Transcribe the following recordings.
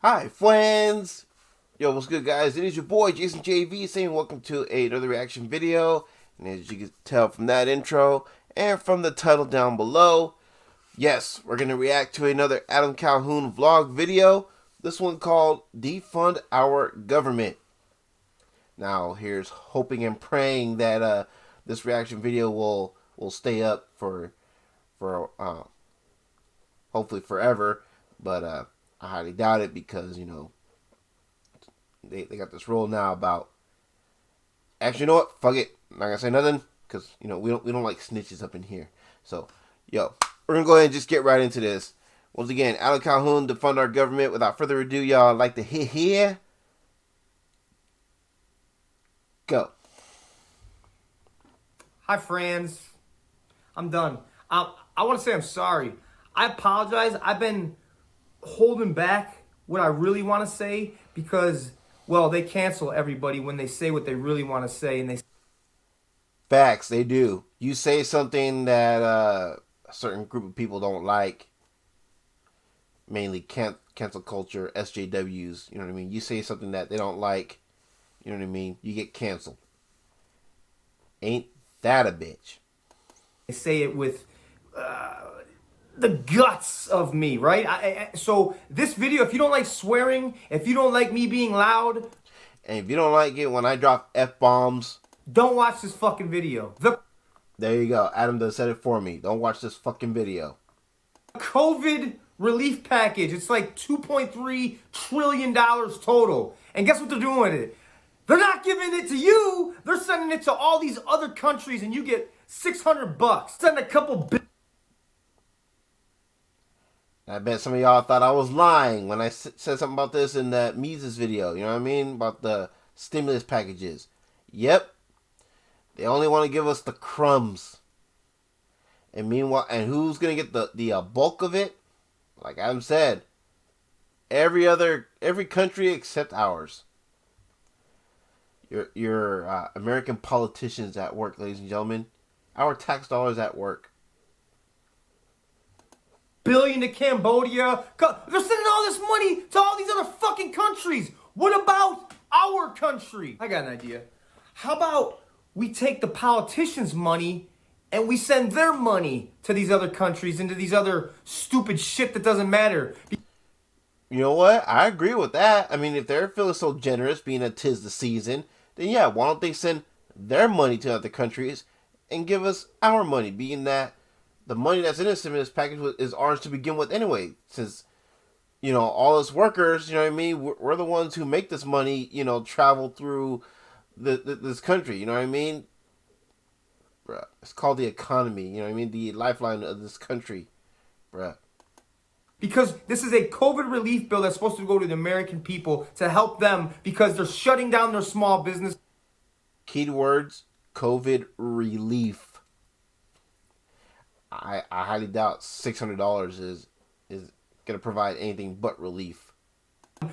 Hi, friends! Yo, what's good, guys? It is your boy, Jason JV, saying welcome to another reaction video. And as you can tell from that intro and from the title down below, yes, we're going to react to another Adam Calhoun vlog video. This one called Defund Our Government. Now, here's hoping and praying that this reaction video will stay up for hopefully forever. But I highly doubt it because, they got this rule now about, actually, you know what? Fuck it. I'm not going to say nothing because, we don't like snitches up in here. So, yo, we're going to go ahead and just get right into this. Once again, Adam Calhoun, defund our government. Without further ado, y'all like to hit here. Go. Hi, friends. I'm done. I want to say I'm sorry. I apologize. I've been holding back what I really want to say because, well, they cancel everybody when they say what they really want to say, and they Facts, they do. You say something that a certain group of people don't like, mainly cancel culture, SJWs, you know what I mean? You say something that they don't like, you know what I mean? You get canceled. Ain't that a bitch? They say it with the guts of me, right? So this video, if you don't like swearing, if you don't like me being loud, and if you don't like it when I drop F-bombs, don't watch this fucking video. There you go. Adam does said it for me. Don't watch this fucking video. COVID relief package. It's like $2.3 trillion total. And guess what they're doing with it? They're not giving it to you. They're sending it to all these other countries, and you get $600. Send a couple. I bet some of y'all thought I was lying when I said something about this in that Mises video. You know what I mean? About the stimulus packages. Yep. They only want to give us the crumbs. And meanwhile, and who's going to get the bulk of it? Like Adam said, every country except ours. Your American politicians at work, ladies and gentlemen. Our tax dollars at work. Billion to Cambodia. They're sending all this money to all these other fucking countries. What about our country? I got an idea. How about we take the politicians' money and we send their money to these other countries and to these other stupid shit that doesn't matter? You know what? I agree with that. I mean, if they're feeling so generous, being that 'tis the season, then yeah, why don't they send their money to other countries and give us our money, being that the money that's in the stimulus package is ours to begin with anyway, since, all us workers, you know what I mean, we're the ones who make this money, travel through this country, you know what I mean? Bruh, it's called the economy, you know what I mean? The lifeline of this country, bruh. Because this is a COVID relief bill that's supposed to go to the American people to help them because they're shutting down their small business. Key words, COVID relief. I highly doubt $600 is going to provide anything but relief.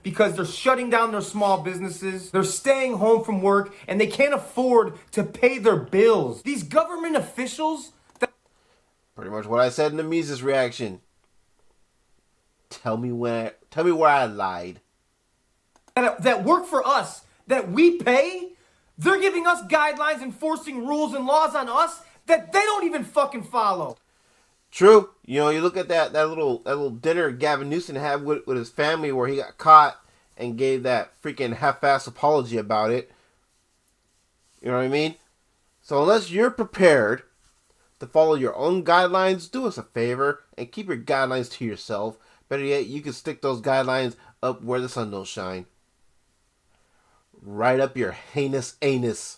Because they're shutting down their small businesses, they're staying home from work, and they can't afford to pay their bills. These government officials... Pretty much what I said in the Mises reaction. Tell me where I lied. That work for us, that we pay, they're giving us guidelines, enforcing rules and laws on us that they don't even fucking follow. True. You look at that little dinner Gavin Newsom had with his family where he got caught and gave that freaking half-ass apology about it. You know what I mean? So unless you're prepared to follow your own guidelines, do us a favor and keep your guidelines to yourself. Better yet, you can stick those guidelines up where the sun don't shine. Right up your heinous anus.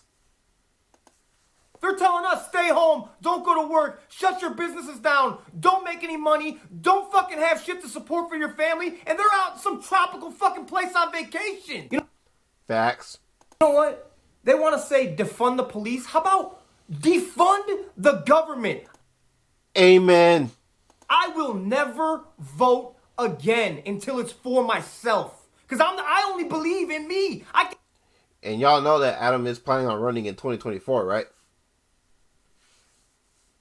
They're telling us, stay home, don't go to work, shut your businesses down, don't make any money, don't fucking have shit to support for your family, and they're out in some tropical fucking place on vacation. Facts. You know what? They want to say defund the police. How about defund the government? Amen. I will never vote again until it's for myself. Because I only believe in me. And y'all know that Adam is planning on running in 2024, right?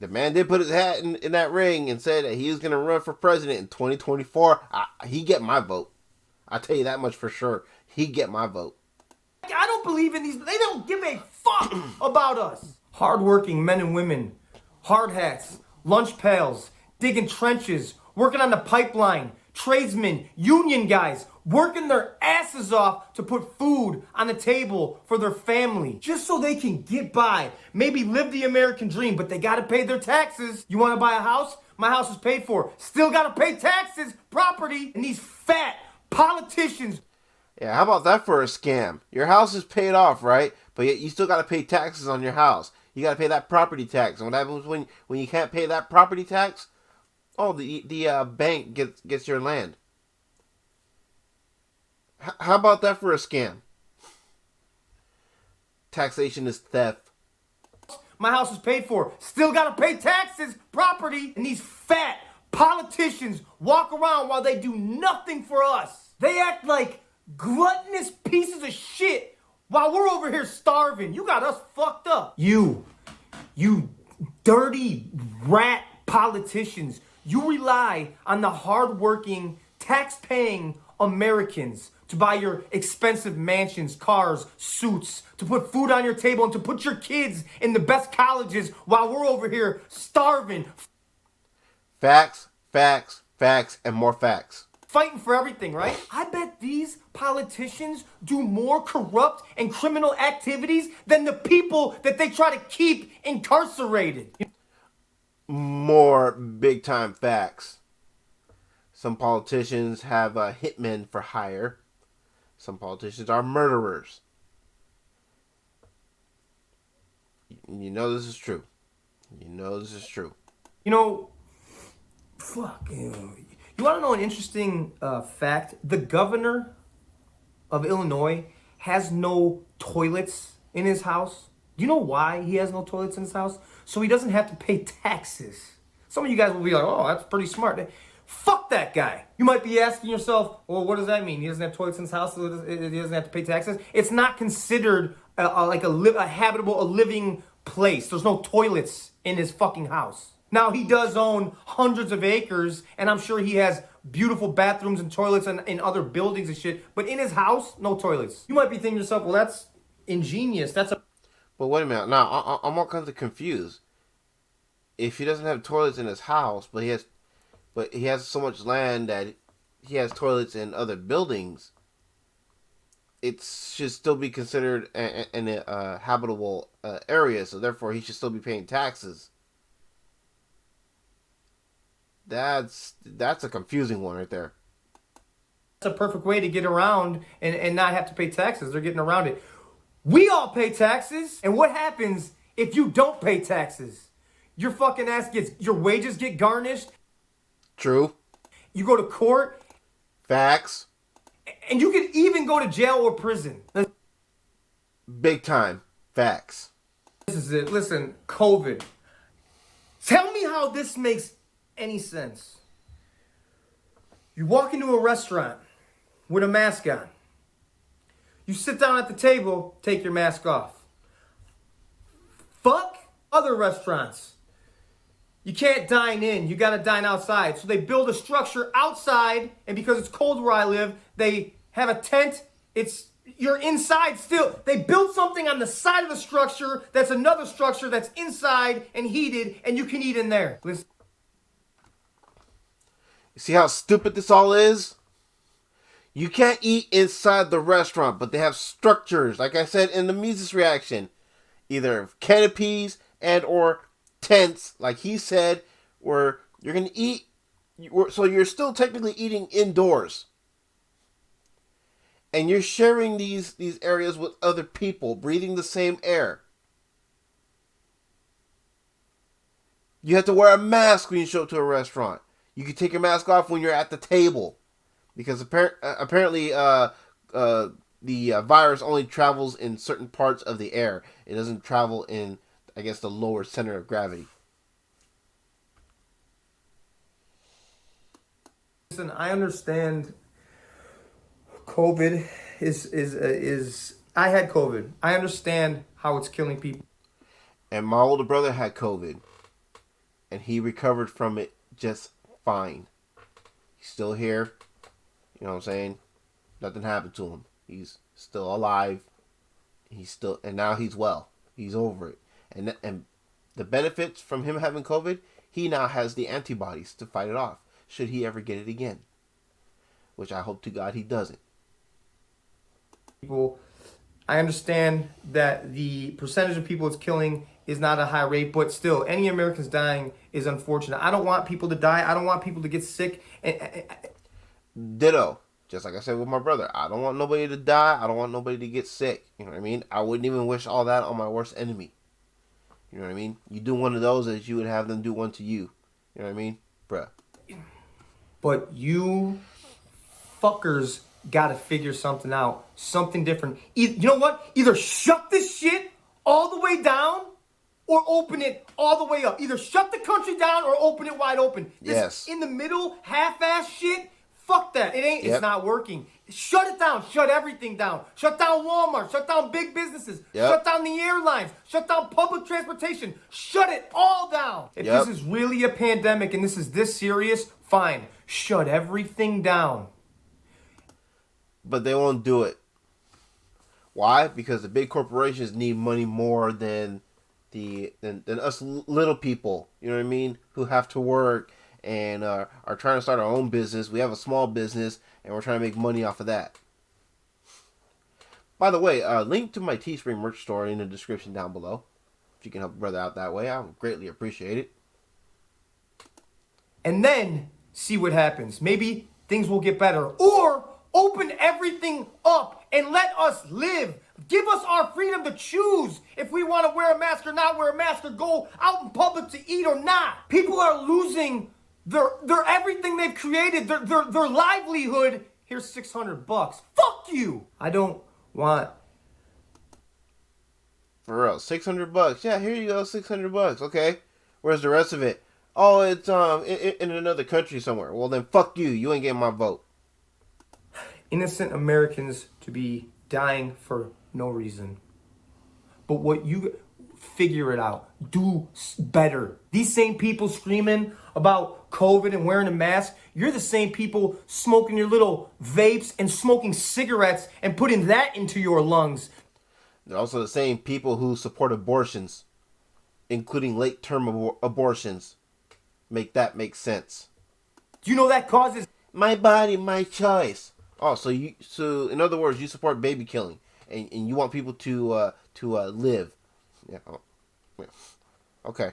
The man did put his hat in that ring and said that he was going to run for president in 2024. He get my vote. I tell you that much for sure. He'd get my vote. I don't believe in these. They don't give a fuck about us. Hardworking men and women, hard hats, lunch pails, digging trenches, working on the pipeline, tradesmen, union guys, working their asses off to put food on the table for their family, just so they can get by, maybe live the American dream, but they gotta pay their taxes. You wanna buy a house? My house is paid for. Still gotta pay taxes, property, and these fat politicians. Yeah, how about that for a scam? Your house is paid off, right? But yet you still got to pay taxes on your house. You got to pay that property tax. And what happens when you can't pay that property tax? Oh, the bank gets your land. How about that for a scam? Taxation is theft. My house is paid for. Still gotta pay taxes, property, and these fat politicians walk around while they do nothing for us. They act like gluttonous pieces of shit while we're over here starving. You got us fucked up. You dirty rat politicians. You rely on the hardworking, tax-paying Americans to buy your expensive mansions, cars, suits, to put food on your table, and to put your kids in the best colleges while we're over here starving. Facts, facts, facts, and more facts. Fighting for everything, right? I bet these politicians do more corrupt and criminal activities than the people that they try to keep incarcerated. More big time facts. Some politicians have hitmen for hire. Some politicians are murderers. You know this is true. You know this is true. You know, fuck. You want to know an interesting fact? The governor of Illinois has no toilets in his house. Do you know why he has no toilets in his house? So he doesn't have to pay taxes. Some of you guys will be like, oh, that's pretty smart. Fuck that guy. You might be asking yourself, well, what does that mean? He doesn't have toilets in his house, so he doesn't have to pay taxes? It's not considered a habitable, a living place. There's no toilets in his fucking house. Now, he does own hundreds of acres, and I'm sure he has beautiful bathrooms and toilets in other buildings and shit, but in his house, no toilets. You might be thinking to yourself, well, that's ingenious. But wait a minute. Now, I'm all kinds of confused. If he doesn't have toilets in his house, but he has so much land that he has toilets in other buildings, it should still be considered a habitable area, so therefore he should still be paying taxes. That's a confusing one right there. That's a perfect way to get around and not have to pay taxes. They're getting around it. We all pay taxes, and what happens if you don't pay taxes? Your fucking ass your wages get garnished. True. You go to court. Facts. And you could even go to jail or prison. Big time. Facts. This is it. Listen, COVID. Tell me how this makes any sense. You walk into a restaurant with a mask on. You sit down at the table, take your mask off. Fuck other restaurants. You can't dine in, you gotta dine outside. So they build a structure outside, and because it's cold where I live, they have a tent. You're inside still. They built something on the side of the structure that's another structure that's inside and heated, and you can eat in there. Listen. You see how stupid this all is? You can't eat inside the restaurant, but they have structures, like I said in the Mises reaction. Either canopies and or tents, like he said, where you're going to eat. So you're still technically eating indoors. And you're sharing these areas with other people, breathing the same air. You have to wear a mask when you show up to a restaurant. You can take your mask off when you're at the table. Because apparently the virus only travels in certain parts of the air. It doesn't travel in, I guess, the lower center of gravity. Listen, I understand COVID is I had COVID. I understand how it's killing people. And my older brother had COVID. And he recovered from it just fine. He's still here. You know what I'm saying? Nothing happened to him. He's still alive. And now he's well. He's over it. And the benefits from him having COVID, he now has the antibodies to fight it off. Should he ever get it again, which I hope to God he doesn't. People, I understand that the percentage of people it's killing is not a high rate, but still, any Americans dying is unfortunate. I don't want people to die. I don't want people to get sick. Ditto. Just like I said with my brother, I don't want nobody to die. I don't want nobody to get sick. You know what I mean? I wouldn't even wish all that on my worst enemy. You know what I mean? You do one of those as you would have them do one to you. You know what I mean? Bruh. But you fuckers gotta figure something out. Something different. You know what? Either shut this shit all the way down or open it all the way up. Either shut the country down or open it wide open. This in the middle, half-ass shit, fuck that. It's not working. Shut it down. Shut everything down. Shut down Walmart. Shut down big businesses. Shut down the airlines. Shut down public transportation. Shut it all down. If this is really a pandemic and this is this serious, fine. Shut everything down. But they won't do it. Why? Because the big corporations need money more than than us little people. You know what I mean? Who have to work and are trying to start our own business. We have a small business and we're trying to make money off of that. By the way, link to my TeeSpring merch store in the description down below. If you can help a brother out that way, I would greatly appreciate it. And then see what happens. Maybe things will get better. Or open everything up and let us live. Give us our freedom to choose if we want to wear a mask or not wear a mask or go out in public to eat or not. People are losing their everything they've created, their livelihood. Here's $600. Fuck you. I don't want. For real, $600. Yeah, here you go, $600. Okay, where's the rest of it? Oh, it's in another country somewhere. Well then, fuck you. You ain't getting my vote. Innocent Americans to be dying for no reason. But what you figure it out. Do better. These same people screaming about COVID and wearing a mask, you're the same people smoking your little vapes and smoking cigarettes and putting that into your lungs. They're also the same people who support abortions, including late-term abortions. Make that make sense. Do you know that causes my body, my choice? Oh, so in other words, you support baby killing, and you want people to live. Yeah. Oh, yeah. Okay.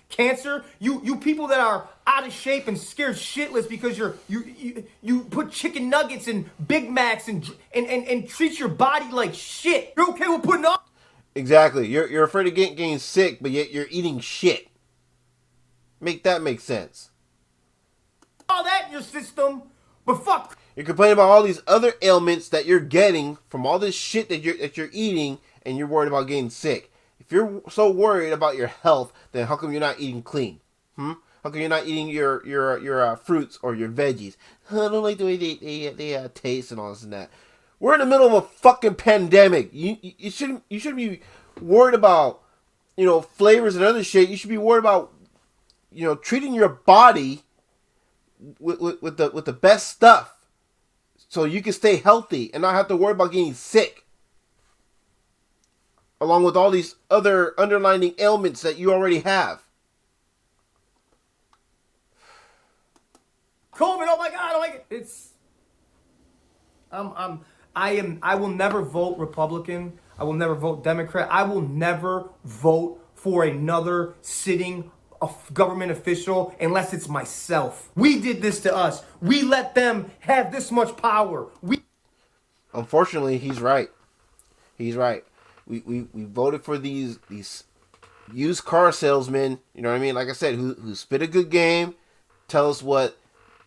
Cancer? You people that are out of shape and scared shitless because you put chicken nuggets and Big Macs and treat your body like shit. You're okay with putting up? Exactly. You're afraid of getting sick, but yet you're eating shit. Make that make sense. All that in your system, but fuck. You're complaining about all these other ailments that you're getting from all this shit that you're eating, and you're worried about getting sick. If you're so worried about your health, then how come you're not eating clean? How come you're not eating your fruits or your veggies? I don't like the way they taste and all this and that. We're in the middle of a fucking pandemic. You shouldn't be worried about flavors and other shit. You should be worried about treating your body with the best stuff, so you can stay healthy and not have to worry about getting sick, along with all these other underlying ailments that you already have. COVID, oh my God, I will never vote Republican. I will never vote Democrat. I will never vote for another sitting government official unless it's myself. We did this to us. We let them have this much power. Unfortunately, he's right. He's right. We voted for these used car salesmen, you know what I mean? Like I said, who spit a good game, tell us what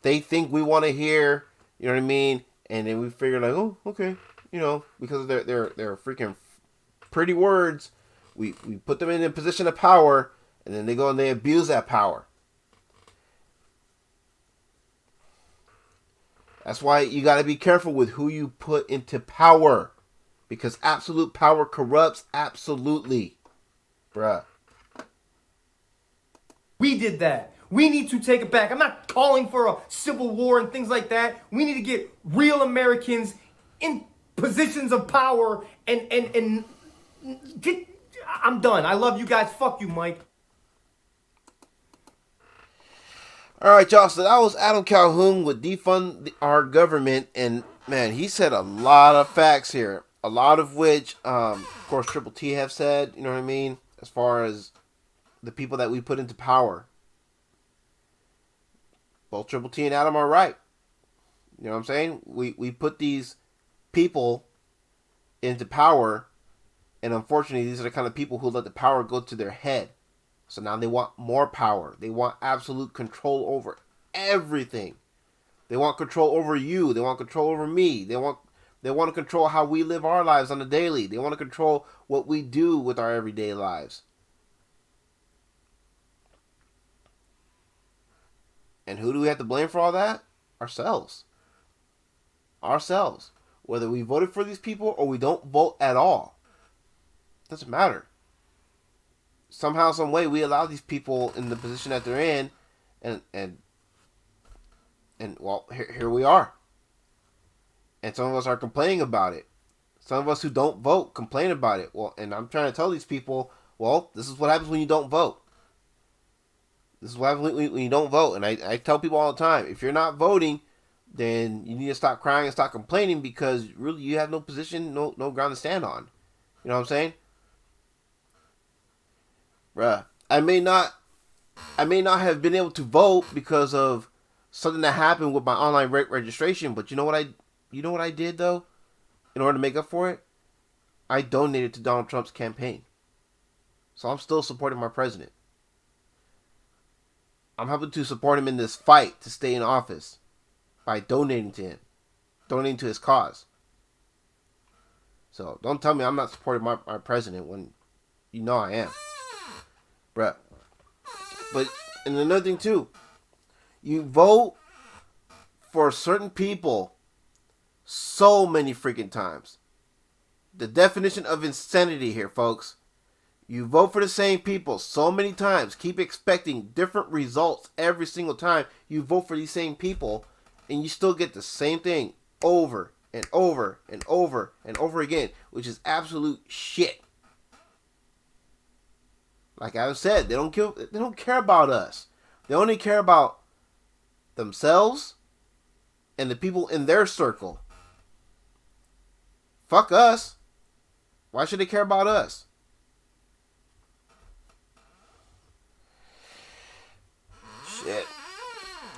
they think we want to hear, you know what I mean? And then we figure like, oh, okay, because of their freaking pretty words, we put them in a position of power, and then they go and they abuse that power. That's why you got to be careful with who you put into power, because absolute power corrupts absolutely, bruh. We did that. We need to take it back. I'm not calling for a civil war and things like that. We need to get real Americans in positions of power and get, I'm done. I love you guys. Fuck you, Mike. All right, y'all. So that was Adam Calhoun with Defund Our Government. And, man, he said a lot of facts here. A lot of which, of course, Triple T have said, you know what I mean? As far as the people that we put into power. Both Triple T and Adam are right. You know what I'm saying? We put these people into power, and unfortunately, these are the kind of people who let the power go to their head. So now they want more power. They want absolute control over everything. They want control over you. They want control over me. They want to control how we live our lives on a daily. They want to control what we do with our everyday lives. And who do we have to blame for all that? Ourselves. Ourselves. Whether we voted for these people or we don't vote at all. Doesn't matter. Somehow, some way, we allow these people in the position that they're in, and well, here we are. And some of us are complaining about it. Some of us who don't vote complain about it. Well, and I'm trying to tell these people, well, this is what happens when you don't vote. This is what happens when you don't vote. And I tell people all the time, if you're not voting, then you need to stop crying and stop complaining, because really you have no position, no ground to stand on. You know what I'm saying? Bruh, I may not have been able to vote because of something that happened with my online registration, but you know what I did though? In order to make up for it, I donated to Donald Trump's campaign. So I'm still supporting my president. I'm helping to support him in this fight to stay in office by donating to him, donating to his cause. So don't tell me I'm not supporting my president when you know I am. Bruh. But, and another thing too, you vote for certain people so many freaking times. The definition of insanity here, folks. You vote for the same people so many times, keep expecting different results every single time you vote for these same people, and you still get the same thing over and over and over and over again, which is absolute shit. Like I've said, they don't care about us. They only care about themselves and the people in their circle. Fuck us. Why should they care about us? Shit.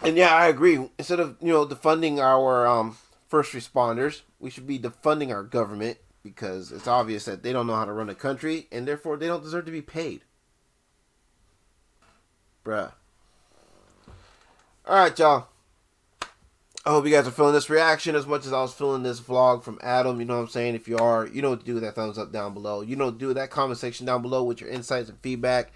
And yeah, I agree. Instead of, defunding our first responders, we should be defunding our government, because it's obvious that they don't know how to run a country, and therefore they don't deserve to be paid. Bruh. Alright, y'all. I hope you guys are feeling this reaction as much as I was feeling this vlog from Adam. You know what I'm saying? If you are, you know what to do with that thumbs up down below. You know what to do with that comment section down below with your insights and feedback.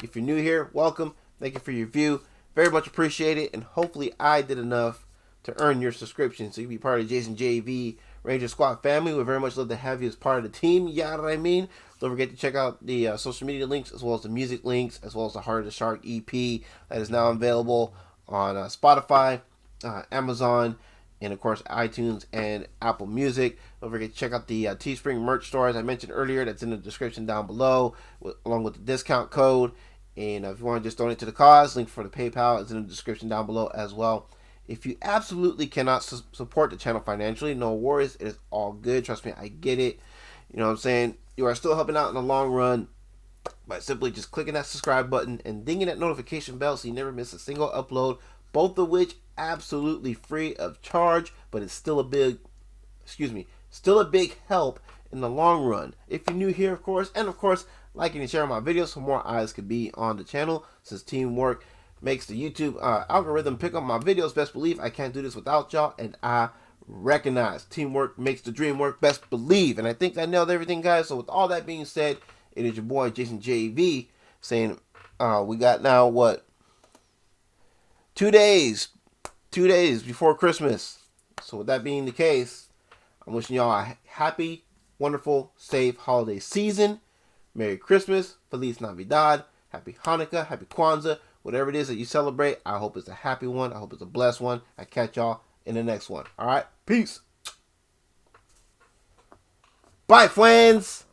If you're new here, welcome. Thank you for your view. Very much appreciate it. And hopefully I did enough to earn your subscription so you can be part of Jason JV Ranger Squad family. We very much love to have you as part of the team. You know what I mean? Don't forget to check out the social media links, as well as the music links, as well as the Heart of the Shark EP that is now available on Spotify, Amazon, and of course iTunes and Apple Music. Don't forget to check out the TeeSpring merch store, as I mentioned earlier. That's in the description down below, along with the discount code. And if you want to just donate to the cause, link for the PayPal is in the description down below as well. If you absolutely cannot support the channel financially, no worries. It is all good. Trust me, I get it. You know what I'm saying? You are still helping out in the long run by simply just clicking that subscribe button and dinging that notification bell so you never miss a single upload. Both of which absolutely free of charge, but it's still a big help in the long run. If you're new here, of course, and of course, liking and sharing my videos so more eyes could be on the channel, since teamwork makes the YouTube algorithm pick up my videos. Best believe I can't do this without y'all, and I recognize teamwork makes the dream work. Best believe. And I think I nailed everything, guys. So with all that being said, it is your boy Jason JV saying we got now what, 2 days before Christmas. So with that being the case, I'm wishing y'all a happy, wonderful, safe holiday season. Merry Christmas, Feliz Navidad, Happy Hanukkah, Happy Kwanzaa, whatever it is that you celebrate. I hope it's a happy one. I hope it's a blessed one. I catch y'all in the next one. All right, peace. Bye, friends!